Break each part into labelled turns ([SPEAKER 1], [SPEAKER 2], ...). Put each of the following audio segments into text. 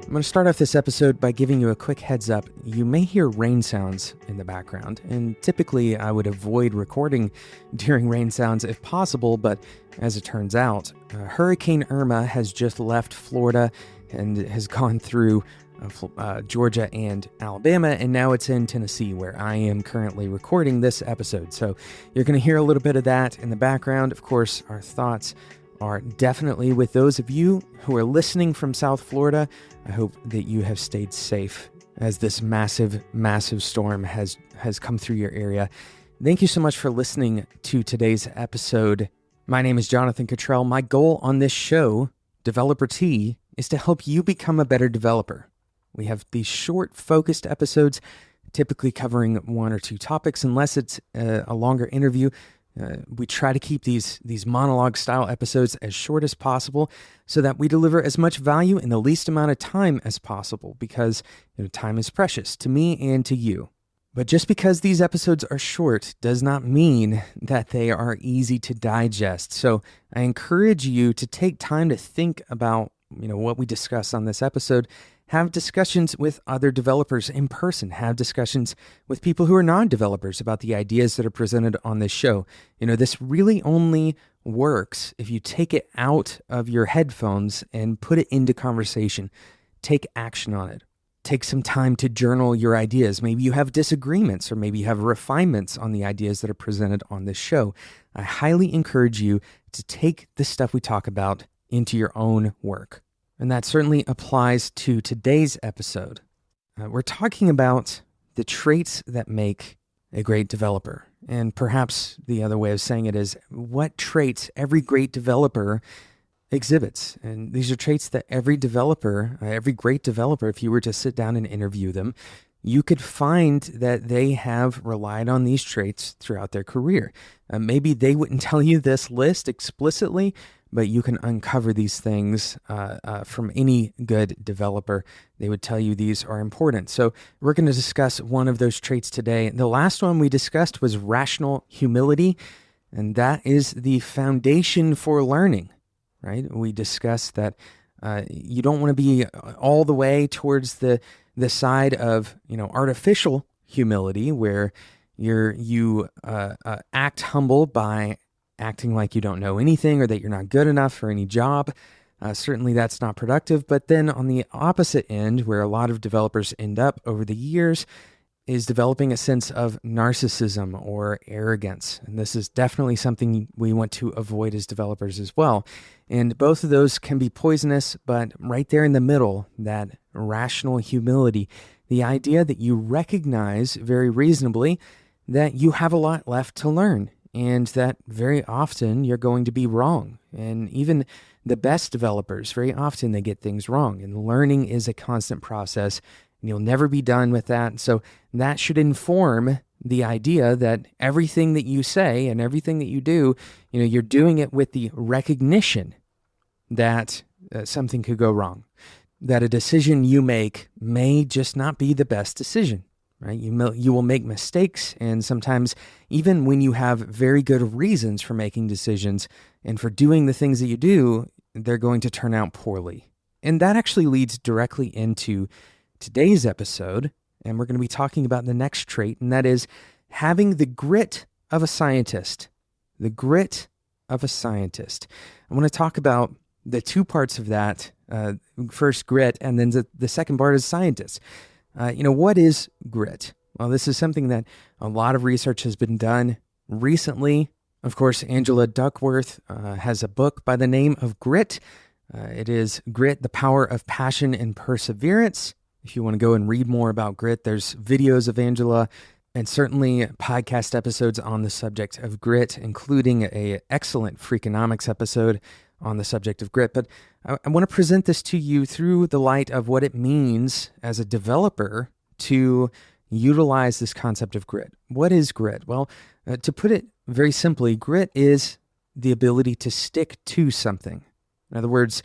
[SPEAKER 1] I'm going to start off this episode by giving you a quick heads up. You may hear rain sounds in the background, and typically I would avoid recording during rain sounds if possible, but as it turns out, Hurricane Irma has just left Florida and has gone through Georgia and Alabama, and now it's in Tennessee, where I am currently recording this episode. So you're going to hear a little bit of that in the background. Of course, our thoughts are definitely with those of you who are listening from South Florida. I hope that you have stayed safe as this massive, massive storm has come through your area. Thank you so much for listening to today's episode. My name is Jonathan Cottrell. My goal on this show, Developer Tea, is to help you become a better developer. We have these short, focused episodes, typically covering one or two topics, unless it's a longer interview. We try to keep these monologue-style episodes as short as possible so that we deliver as much value in the least amount of time as possible, because time is precious to me and to you. But just because these episodes are short does not mean that they are easy to digest. So I encourage you to take time to think about what we discuss on this episode. Have discussions with other developers in person. Have discussions with people who are non-developers about the ideas that are presented on this show. This really only works if you take it out of your headphones and put it into conversation. Take action on it. Take some time to journal your ideas. Maybe you have disagreements, or maybe you have refinements on the ideas that are presented on this show. I highly encourage you to take the stuff we talk about into your own work. And that certainly applies to today's episode. We're talking about the traits that make a great developer. And perhaps the other way of saying it is what traits every great developer exhibits. And these are traits that every great developer, if you were to sit down and interview them, you could find that they have relied on these traits throughout their career. Maybe they wouldn't tell you this list explicitly, but you can uncover these things from any good developer. They would tell you these are important. So we're going to discuss one of those traits today. The last one we discussed was rational humility, and that is the foundation for learning, right? We discussed that you don't want to be all the way towards the side of artificial humility, where you act humble by acting like you don't know anything or that you're not good enough for any job. Certainly that's not productive. But then on the opposite end, where a lot of developers end up over the years, is developing a sense of narcissism or arrogance. And this is definitely something we want to avoid as developers as well. And both of those can be poisonous, but right there in the middle, that rational humility, the idea that you recognize very reasonably that you have a lot left to learn, and that very often you're going to be wrong. And even the best developers, very often they get things wrong. And learning is a constant process, and you'll never be done with that. So that should inform the idea that everything that you say and everything that you do, you're doing it with the recognition that something could go wrong, that a decision you make may just not be the best decision. Right? You will make mistakes, and sometimes even when you have very good reasons for making decisions and for doing the things that you do, they're going to turn out poorly. And that actually leads directly into today's episode, and we're going to be talking about the next trait, and that is having the grit of a scientist. The grit of a scientist. I want to talk about the two parts of that. First, grit, and then the second part is scientist. What is grit? Well, this is something that a lot of research has been done recently. Of course, Angela Duckworth has a book by the name of Grit. It is Grit, the Power of Passion and Perseverance. If you want to go and read more about grit, there's videos of Angela and certainly podcast episodes on the subject of grit, including an excellent Freakonomics episode on the subject of grit. But I want to present this to you through the light of what it means as a developer to utilize this concept of grit. What is grit? Well, to put it very simply, grit is the ability to stick to something. In other words,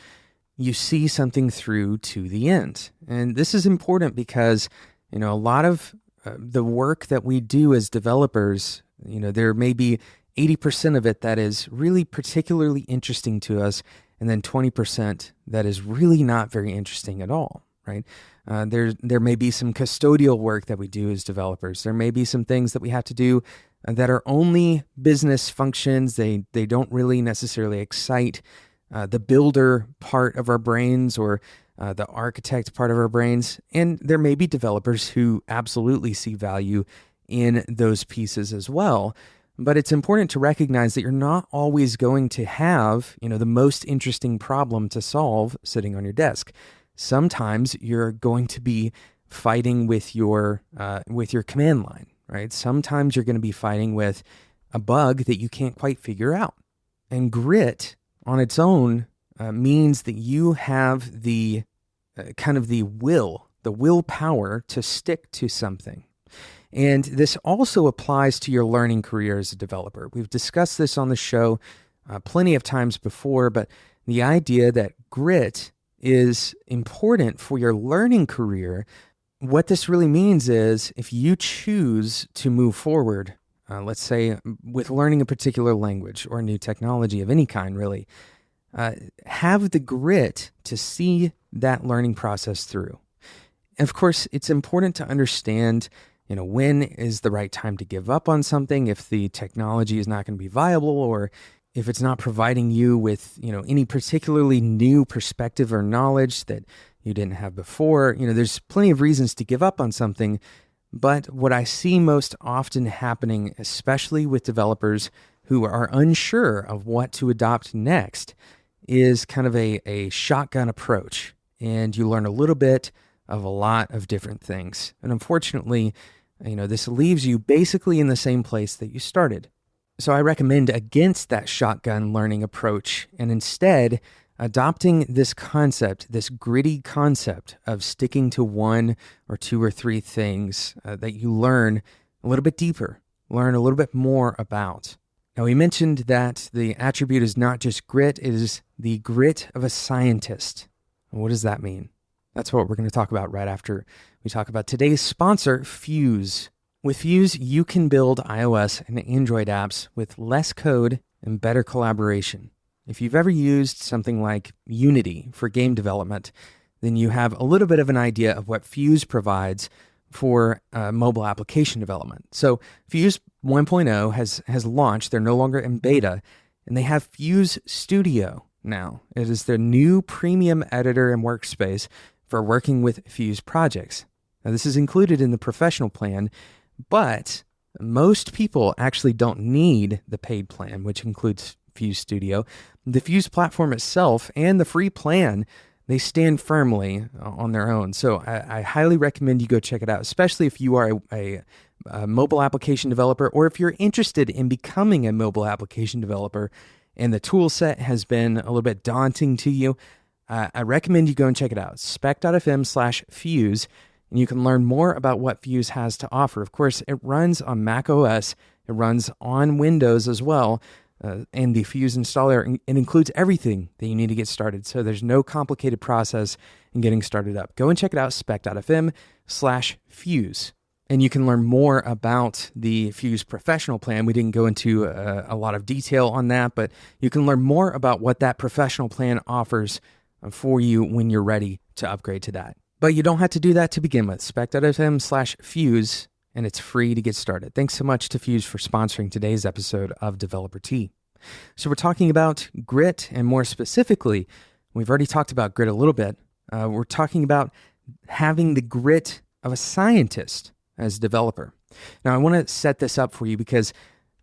[SPEAKER 1] you see something through to the end. And this is important because, a lot of the work that we do as developers, there may be 80% of it that is really particularly interesting to us, and then 20% that is really not very interesting at all. right? There may be some custodial work that we do as developers. There may be some things that we have to do that are only business functions. They don't really necessarily excite the builder part of our brains or the architect part of our brains. And there may be developers who absolutely see value in those pieces as well. But it's important to recognize that you're not always going to have, the most interesting problem to solve sitting on your desk. Sometimes you're going to be fighting with your command line, right? Sometimes you're going to be fighting with a bug that you can't quite figure out. And grit on its own means that you have the the willpower to stick to something. And this also applies to your learning career as a developer. We've discussed this on the show plenty of times before, but the idea that grit is important for your learning career, what this really means is if you choose to move forward, let's say with learning a particular language or new technology of any kind, really, have the grit to see that learning process through. And of course, it's important to understand when is the right time to give up on something if the technology is not going to be viable or if it's not providing you with, any particularly new perspective or knowledge that you didn't have before. There's plenty of reasons to give up on something, but what I see most often happening, especially with developers who are unsure of what to adopt next, is kind of a shotgun approach, and you learn a little bit of a lot of different things. And unfortunately, this leaves you basically in the same place that you started. So I recommend against that shotgun learning approach and instead adopting this concept, this gritty concept of sticking to one or two or three things that you learn a little bit deeper, learn a little bit more about. Now, we mentioned that the attribute is not just grit, it is the grit of a scientist. What does that mean? That's what we're going to talk about right after we talk about today's sponsor, Fuse. With Fuse, you can build iOS and Android apps with less code and better collaboration. If you've ever used something like Unity for game development, then you have a little bit of an idea of what Fuse provides for mobile application development. So Fuse 1.0 has launched. They're no longer in beta, and they have Fuse Studio now. It is their new premium editor and workspace for working with Fuse projects. Now, this is included in the professional plan, but most people actually don't need the paid plan, which includes Fuse Studio. The Fuse platform itself and the free plan, they stand firmly on their own. So I highly recommend you go check it out, especially if you are a mobile application developer or if you're interested in becoming a mobile application developer and the tool set has been a little bit daunting to you. I recommend you go and check it out, spec.fm/Fuse, and you can learn more about what Fuse has to offer. Of course, it runs on Mac OS, it runs on Windows as well, and the Fuse installer, it includes everything that you need to get started. So there's no complicated process in getting started up. Go and check it out, spec.fm/Fuse. And you can learn more about the Fuse professional plan. We didn't go into a lot of detail on that, but you can learn more about what that professional plan offers for you when you're ready to upgrade to that. But you don't have to do that to begin with. Spec.fm/Fuse, and it's free to get started. Thanks so much to Fuse for sponsoring today's episode of Developer Tea. So we're talking about grit, and more specifically, we've already talked about grit a little bit. We're talking about having the grit of a scientist as a developer. Now, I want to set this up for you because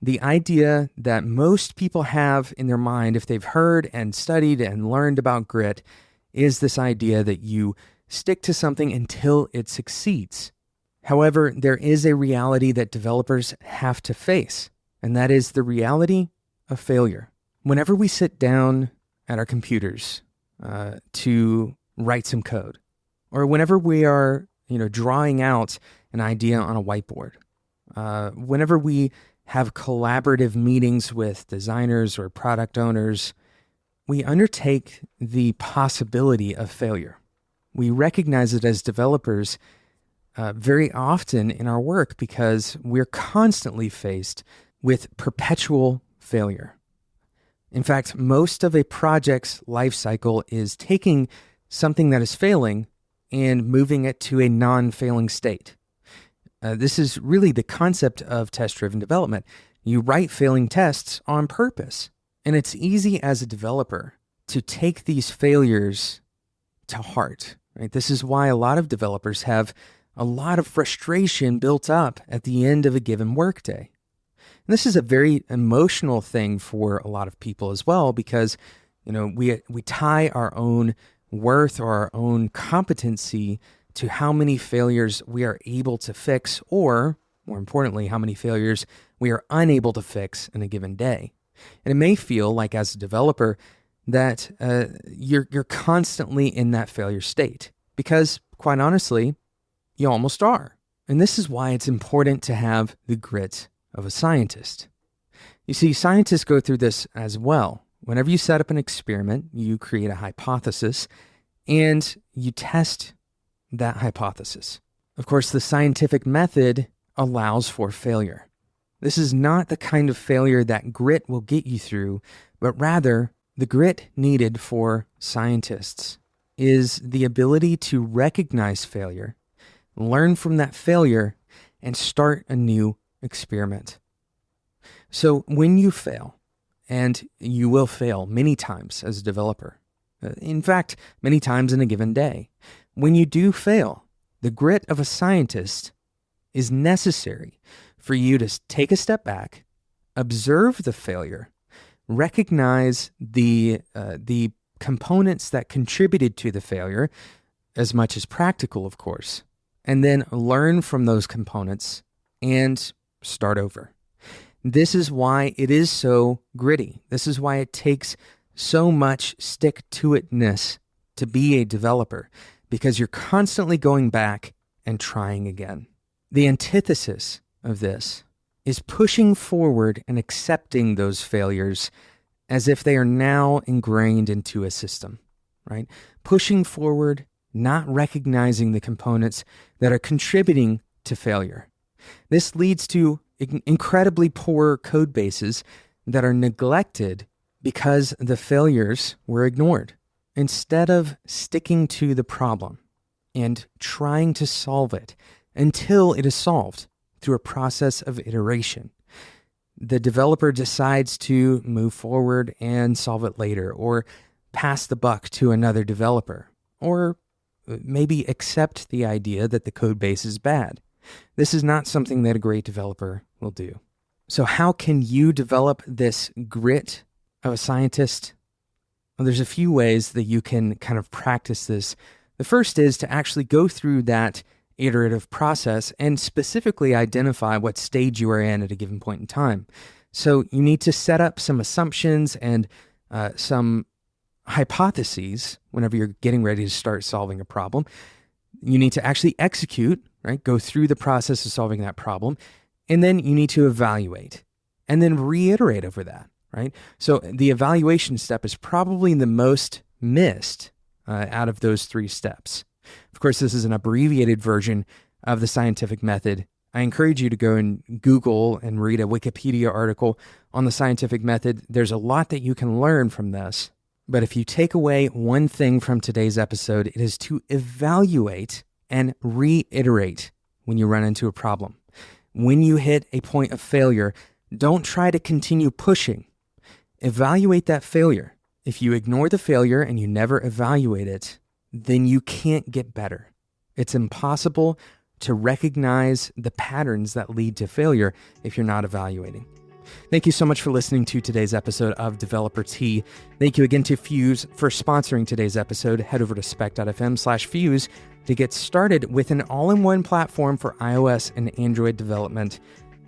[SPEAKER 1] the idea that most people have in their mind, if they've heard and studied and learned about grit, is this idea that you stick to something until it succeeds. However, there is a reality that developers have to face, and that is the reality of failure. Whenever we sit down at our computers to write some code, or whenever we are drawing out an idea on a whiteboard, whenever we have collaborative meetings with designers or product owners, we undertake the possibility of failure. We recognize it as developers very often in our work because we're constantly faced with perpetual failure. In fact, most of a project's life cycle is taking something that is failing and moving it to a non-failing state. This is really the concept of test-driven development. You write failing tests on purpose. And it's easy as a developer to take these failures to heart, right? This is why a lot of developers have a lot of frustration built up at the end of a given workday. And this is a very emotional thing for a lot of people as well, because we tie our own worth or our own competency to how many failures we are able to fix, or more importantly, how many failures we are unable to fix in a given day. And it may feel like, as a developer, that you're constantly in that failure state, because quite honestly, you almost are. And this is why it's important to have the grit of a scientist. You see, scientists go through this as well. Whenever you set up an experiment, you create a hypothesis and you test that hypothesis. Of course, the scientific method allows for failure. This is not the kind of failure that grit will get you through, but rather the grit needed for scientists is the ability to recognize failure, learn from that failure, and start a new experiment. So when you fail, and you will fail many times as a developer, in fact, many times in a given day, when you do fail, the grit of a scientist is necessary for you to take a step back, observe the failure, recognize the components that contributed to the failure, as much as practical, of course, and then learn from those components and start over. This is why it is so gritty. This is why it takes so much stick-to-itness to be a developer, because you're constantly going back and trying again. The antithesis of this is pushing forward and accepting those failures as if they are now ingrained into a system, right? Pushing forward, not recognizing the components that are contributing to failure. This leads to incredibly poor code bases that are neglected because the failures were ignored. Instead of sticking to the problem and trying to solve it until it is solved through a process of iteration, the developer decides to move forward and solve it later, or pass the buck to another developer, or maybe accept the idea that the code base is bad. This is not something that a great developer will do. So how can you develop this grit of a scientist? Well, there's a few ways that you can kind of practice this. The first is to actually go through that iterative process and specifically identify what stage you are in at a given point in time. So you need to set up some assumptions and some hypotheses whenever you're getting ready to start solving a problem. You need to actually execute, right? Go through the process of solving that problem. And then you need to evaluate and then reiterate over that, right? So the evaluation step is probably the most missed out of those three steps. Of course, this is an abbreviated version of the scientific method. I encourage you to go and Google and read a Wikipedia article on the scientific method. There's a lot that you can learn from this. But if you take away one thing from today's episode, it is to evaluate and reiterate when you run into a problem. When you hit a point of failure, don't try to continue pushing. Evaluate that failure. If you ignore the failure and you never evaluate it, then you can't get better. It's impossible to recognize the patterns that lead to failure if you're not evaluating. Thank you so much for listening to today's episode of Developer Tea. Thank you again to Fuse for sponsoring today's episode. Head over to spec.fm/Fuse to get started with an all-in-one platform for iOS and Android development.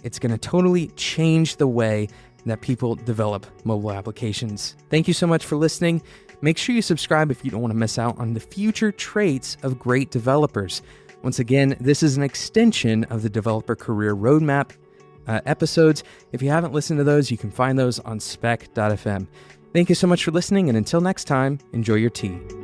[SPEAKER 1] It's going to totally change the way that people develop mobile applications. Thank you so much for listening. Make sure you subscribe if you don't want to miss out on the future traits of great developers. Once again, this is an extension of the Developer Career Roadmap episodes. If you haven't listened to those, you can find those on spec.fm. Thank you so much for listening, and until next time, enjoy your tea.